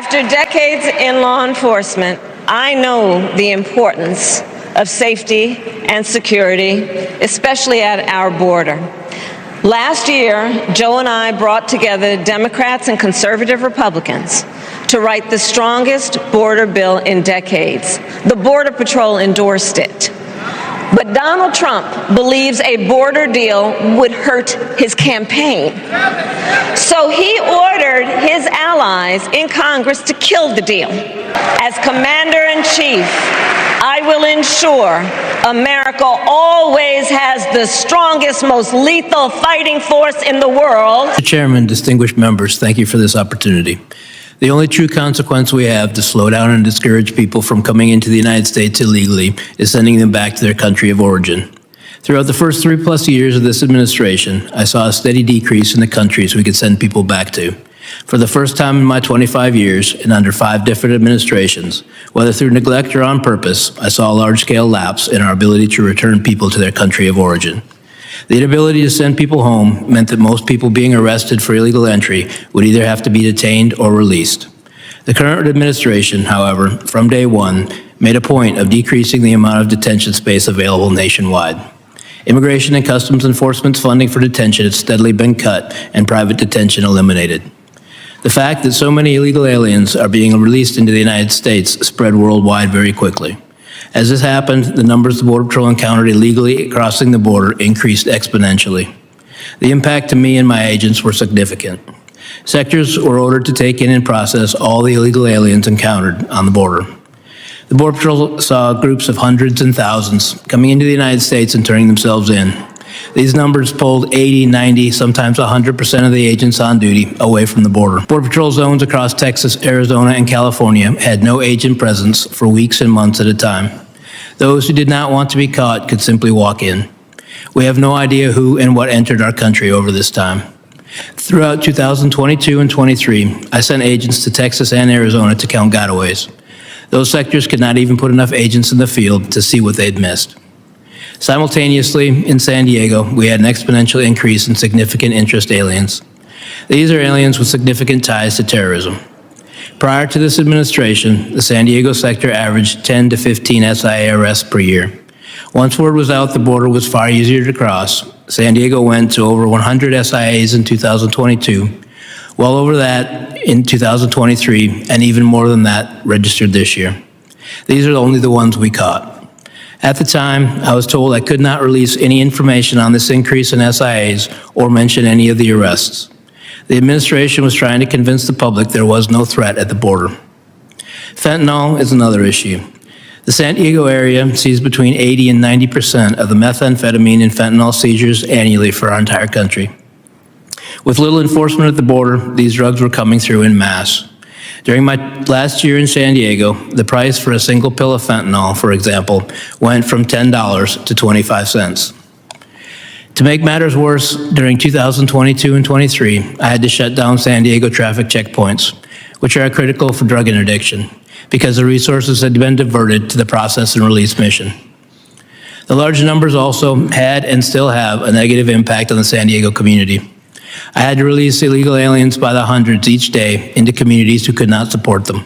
After decades in law enforcement, I know the importance of safety and security, especially at our border. Last year, Joe and I brought together Democrats and conservative Republicans to write the strongest border bill in decades. The Border Patrol endorsed it. But Donald Trump believes a border deal would hurt his campaign. So he ordered his allies in Congress to kill the deal. As Commander-in-Chief, I will ensure America always has the strongest, most lethal fighting force in the world. Mr. Chairman, distinguished members, thank you for this opportunity. The only true consequence we have to slow down and discourage people from coming into the United States illegally is sending them back to their country of origin. Throughout the first 3+ years of this administration, I saw a steady decrease in the countries we could send people back to. For the first time in my 25 years, and under 5 different administrations, whether through neglect or on purpose, I saw a large-scale lapse in our ability to return people to their country of origin. The inability to send people home meant that most people being arrested for illegal entry would either have to be detained or released. The current administration, however, from day one, made a point of decreasing the amount of detention space available nationwide. Immigration and Customs Enforcement's funding for detention has steadily been cut and private detention eliminated. The fact that so many illegal aliens are being released into the United States spread worldwide very quickly. As this happened, the numbers the Border Patrol encountered illegally crossing the border increased exponentially. The impact to me and my agents were significant. Sectors were ordered to take in and process all the illegal aliens encountered on the border. The Border Patrol saw groups of hundreds and thousands coming into the United States and turning themselves in. These numbers pulled 80, 90, sometimes 100% of the agents on duty away from the border. Border Patrol zones across Texas, Arizona, and California had no agent presence for weeks and months at a time. Those who did not want to be caught could simply walk in. We have no idea who and what entered our country over this time. Throughout 2022 and 23, I sent agents to Texas and Arizona to count gotaways. Those sectors could not even put enough agents in the field to see what they'd missed. Simultaneously, in San Diego, we had an exponential increase in significant interest aliens. These are aliens with significant ties to terrorism. Prior to this administration, the San Diego sector averaged 10 to 15 SIA arrests per year. Once word was out the border was far easier to cross, San Diego went to over 100 SIAs in 2022, well over that in 2023, and even more than that registered this year. These are only the ones we caught. At the time, I was told I could not release any information on this increase in SIAs or mention any of the arrests. The administration was trying to convince the public there was no threat at the border. Fentanyl is another issue. The San Diego area sees between 80 and 90% of the methamphetamine and fentanyl seizures annually for our entire country. With little enforcement at the border, these drugs were coming through en masse. During my last year in San Diego, the price for a single pill of fentanyl, for example, went from $10 to 25 cents. To make matters worse, during 2022 and 23, I had to shut down San Diego traffic checkpoints, which are critical for drug interdiction, because the resources had been diverted to the process and release mission. The large numbers also had and still have a negative impact on the San Diego community. I had to release illegal aliens by the hundreds each day into communities who could not support them.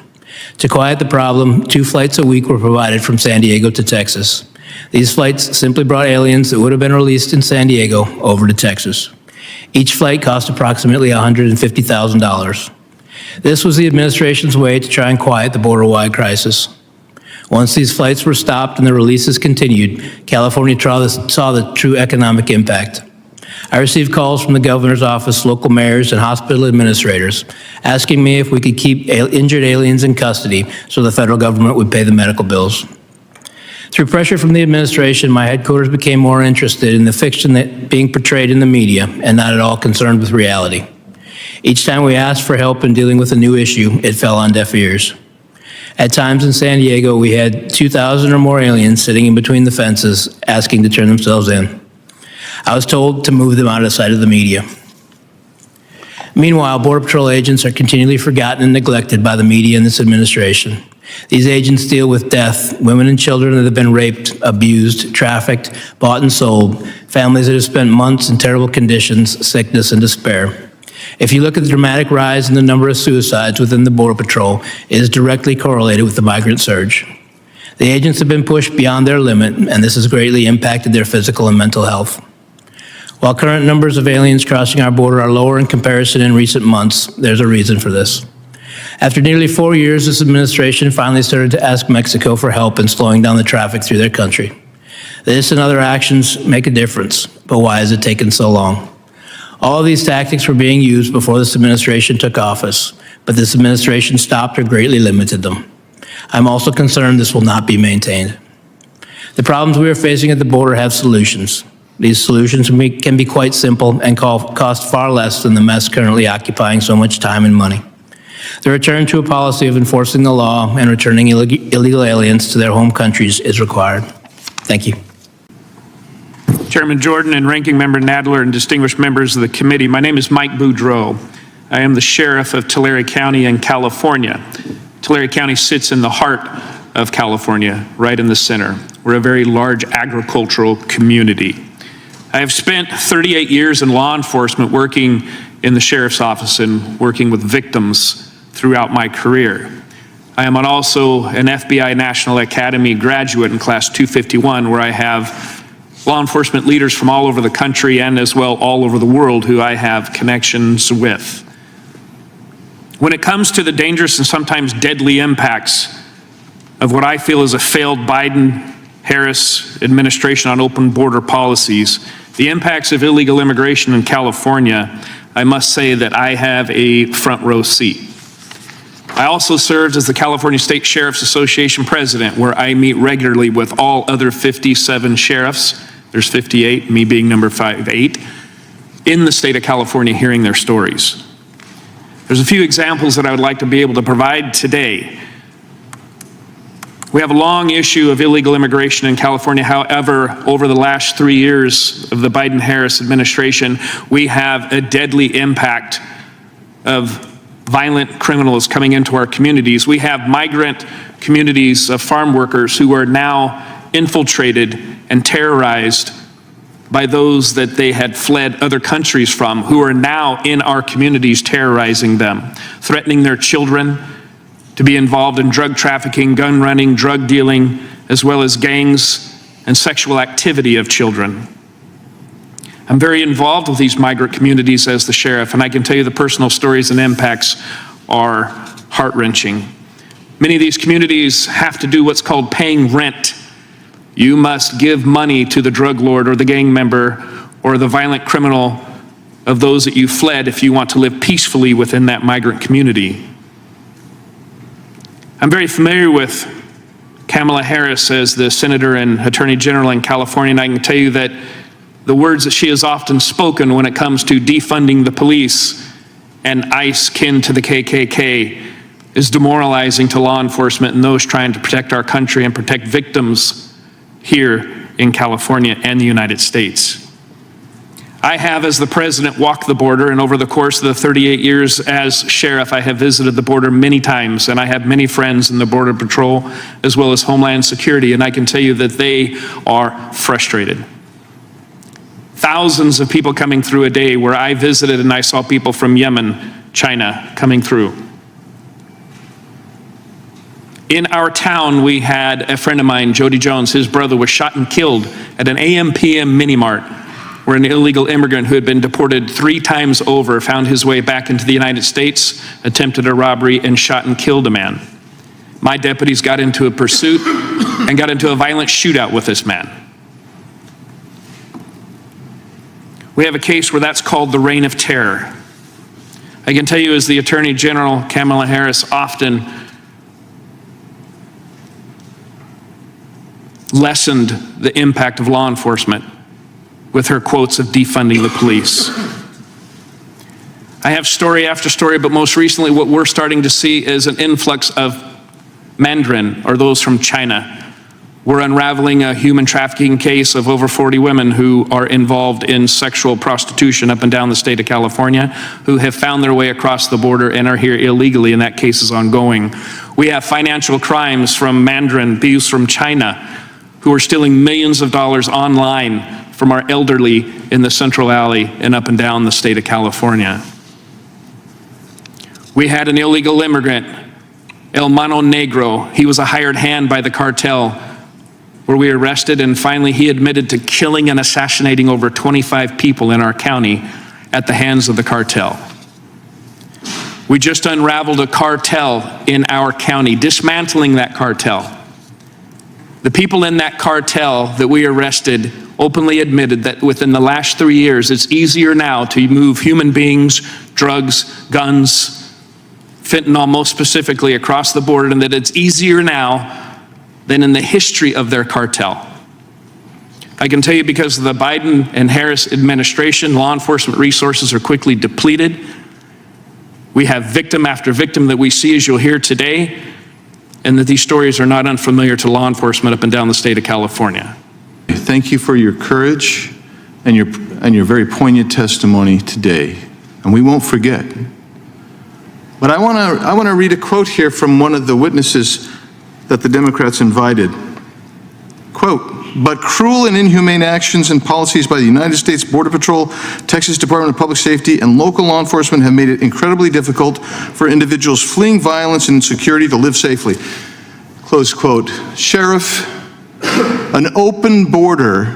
To quiet the problem, 2 flights a week were provided from San Diego to Texas. These flights simply brought aliens that would have been released in San Diego over to Texas. Each flight cost approximately $150,000. This was the administration's way to try and quiet the border-wide crisis. Once these flights were stopped and the releases continued, California saw the true economic impact. I received calls from the governor's office, local mayors, and hospital administrators asking me if we could keep injured aliens in custody so the federal government would pay the medical bills. Through pressure from the administration, my headquarters became more interested in the fiction that being portrayed in the media and not at all concerned with reality. Each time we asked for help in dealing with a new issue, it fell on deaf ears. At times in San Diego, we had 2,000 or more aliens sitting in between the fences asking to turn themselves in. I was told to move them out of sight of the media. Meanwhile, Border Patrol agents are continually forgotten and neglected by the media and this administration. These agents deal with death, women and children that have been raped, abused, trafficked, bought and sold, families that have spent months in terrible conditions, sickness, and despair. If you look at the dramatic rise in the number of suicides within the Border Patrol, it is directly correlated with the migrant surge. The agents have been pushed beyond their limit, and this has greatly impacted their physical and mental health. While current numbers of aliens crossing our border are lower in comparison in recent months, there's a reason for this. After nearly 4 years, this administration finally started to ask Mexico for help in slowing down the traffic through their country. This and other actions make a difference, but why has it taken so long? All of these tactics were being used before this administration took office, but this administration stopped or greatly limited them. I'm also concerned this will not be maintained. The problems we are facing at the border have solutions. These solutions can be quite simple and cost far less than the mess currently occupying so much time and money. The return to a policy of enforcing the law and returning illegal aliens to their home countries is required. Thank you. Chairman Jordan and Ranking Member Nadler and distinguished members of the committee, my name is Mike Boudreau. I am the Sheriff of Tulare County in California. Tulare County sits in the heart of California, right in the center. We're a very large agricultural community. I have spent 38 years in law enforcement working in the sheriff's office and working with victims throughout my career. I am also an FBI National Academy graduate in Class 251, where I have law enforcement leaders from all over the country and as well all over the world who I have connections with. When it comes to the dangerous and sometimes deadly impacts of what I feel is a failed Biden-Harris administration on open border policies, the impacts of illegal immigration in California, I must say that I have a front row seat. I also served as the California State Sheriff's Association president, where I meet regularly with all other 57 sheriffs, there's 58, me being number 58, in the state of California hearing their stories. There's a few examples that I would like to be able to provide today. We have a long issue of illegal immigration in California. However, over the last 3 years of the Biden-Harris administration, we have a deadly impact of violent criminals coming into our communities. We have migrant communities of farm workers who are now infiltrated and terrorized by those that they had fled other countries from, who are now in our communities terrorizing them, threatening their children to be involved in drug trafficking, gun running, drug dealing, as well as gangs and sexual activity of children. I'm very involved with these migrant communities as the sheriff, and I can tell you the personal stories and impacts are heart-wrenching. Many of these communities have to do what's called paying rent. You must give money to the drug lord or the gang member or the violent criminal of those that you fled if you want to live peacefully within that migrant community. I'm very familiar with Kamala Harris as the Senator and Attorney General in California, and I can tell you that the words that she has often spoken when it comes to defunding the police and ICE kin to the KKK is demoralizing to law enforcement and those trying to protect our country and protect victims here in California and the United States. I have, as the president, walked the border, and over the course of the 38 years as sheriff, I have visited the border many times, and I have many friends in the Border Patrol as well as Homeland Security, and I can tell you that they are frustrated. Thousands of people coming through a day where I visited and I saw people from Yemen, China coming through. In our town, we had a friend of mine, Jody Jones, his brother was shot and killed at an AM/PM mini-mart, where an illegal immigrant who had been deported 3 times over found his way back into the United States, attempted a robbery, and shot and killed a man. My deputies got into a pursuit and got into a violent shootout with this man. We have a case where that's called the reign of terror. I can tell you, as the Attorney General, Kamala Harris often lessened the impact of law enforcement with her quotes of defunding the police. I have story after story, but most recently what we're starting to see is an influx of Mandarin, or those from China. We're unraveling a human trafficking case of over 40 women who are involved in sexual prostitution up and down the state of California, who have found their way across the border and are here illegally, and that case is ongoing. We have financial crimes from Mandarin, thieves from China, who are stealing millions of dollars online from our elderly in the Central Valley and up and down the state of California. We had an illegal immigrant, El Mano Negro. He was a hired hand by the cartel, where we arrested, and finally he admitted to killing and assassinating over 25 people in our county at the hands of the cartel. We just unraveled a cartel in our county, dismantling that cartel. The people in that cartel that we arrested openly admitted that within the last 3 years, it's easier now to move human beings, drugs, guns, fentanyl most specifically, across the border, and that it's easier now than in the history of their cartel. I can tell you, because of the Biden and Harris administration, law enforcement resources are quickly depleted. We have victim after victim that we see, as you'll hear today, and that these stories are not unfamiliar to law enforcement up and down the state of California. Thank you for your courage and your very poignant testimony today, and we won't forget. But I want to read a quote here from one of the witnesses that the Democrats invited. Quote, "But cruel and inhumane actions and policies by the United States Border Patrol, Texas Department of Public Safety, and local law enforcement have made it incredibly difficult for individuals fleeing violence and insecurity to live safely." Close quote. Sheriff, an open border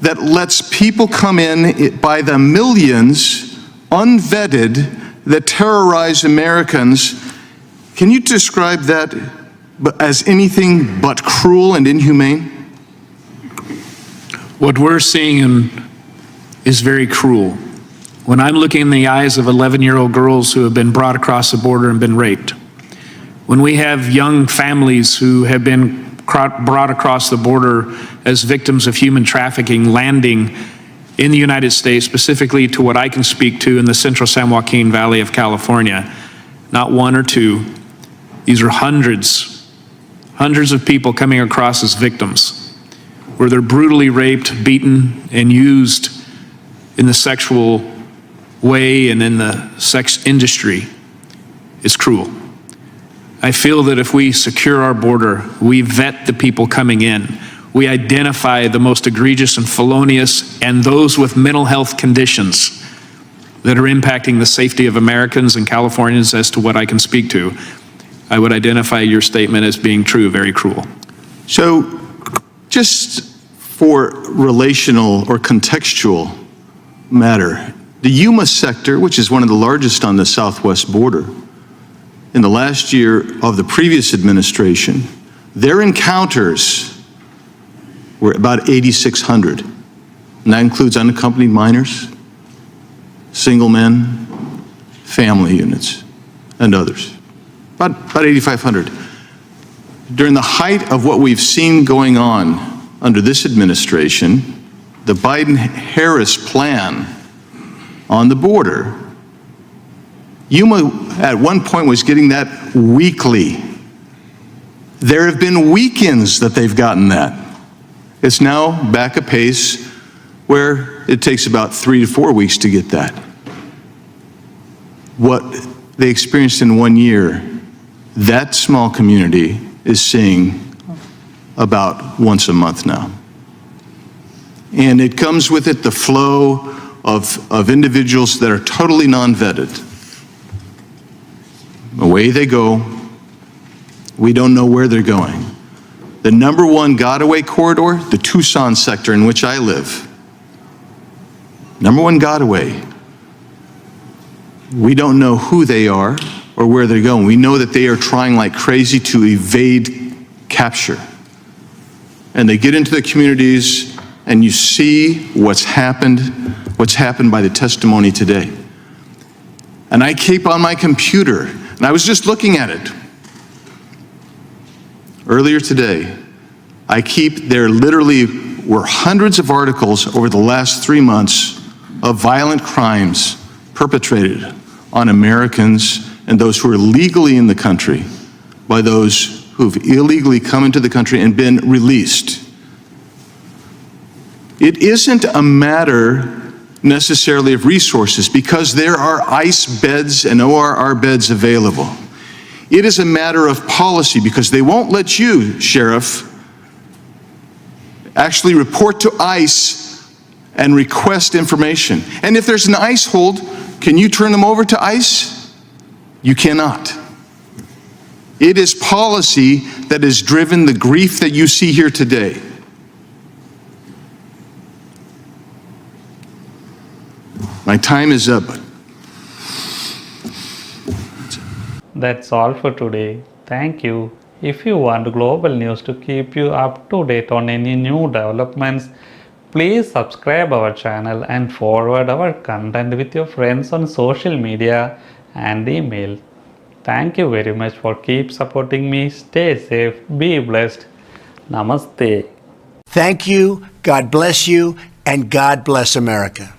that lets people come in by the millions, unvetted, that terrorize Americans, can you describe that as anything but cruel and inhumane? What we're seeing is very cruel. When I'm looking in the eyes of 11-year-old girls who have been brought across the border and been raped, when we have young families who have been brought across the border as victims of human trafficking landing in the United States, specifically to what I can speak to in the central San Joaquin Valley of California, not one or two, these are hundreds of people coming across as victims, where they're brutally raped, beaten, and used in the sexual way and in the sex industry, is cruel. I feel that if we secure our border, we vet the people coming in, we identify the most egregious and felonious and those with mental health conditions that are impacting the safety of Americans and Californians, as to what I can speak to, I would identify your statement as being true, very cruel. So just for relational or contextual matter, the Yuma sector, which is one of the largest on the southwest border, in the last year of the previous administration, their encounters were about 8,600. And that includes unaccompanied minors, single men, family units, and others. About 8,500. During the height of what we've seen going on under this administration, the Biden-Harris plan on the border, Yuma at one point was getting that weekly. There have been weekends that they've gotten that. It's now back a pace where it takes about 3 to 4 weeks to get that. What they experienced in 1 year, that small community is seeing about once a month now. And it comes with it the flow of individuals that are totally non-vetted. Away they go. We don't know where they're going. The number one got-away corridor, the Tucson sector in which I live. Number one got-away. We don't know who they are or where they're going. We know that they are trying like crazy to evade capture. And they get into the communities, and you see what's happened by the testimony today. And I keep on my computer, and I was just looking at it earlier today. There literally were hundreds of articles over the last 3 months of violent crimes perpetrated on Americans and those who are legally in the country by those who've illegally come into the country and been released. It isn't a matter necessarily of resources, because there are ICE beds and ORR beds available. It is a matter of policy, because they won't let you, Sheriff, actually report to ICE and request information. And if there's an ICE hold, can you turn them over to ICE? You cannot. It is policy that has driven the grief that you see here today. My time is up. That's all for today. Thank you. If you want global news to keep you up to date on any new developments, please subscribe our channel and forward our content with your friends on social media and email. Thank you very much for keep supporting me. Stay safe, be blessed. Namaste. Thank you, God bless you, and God bless America.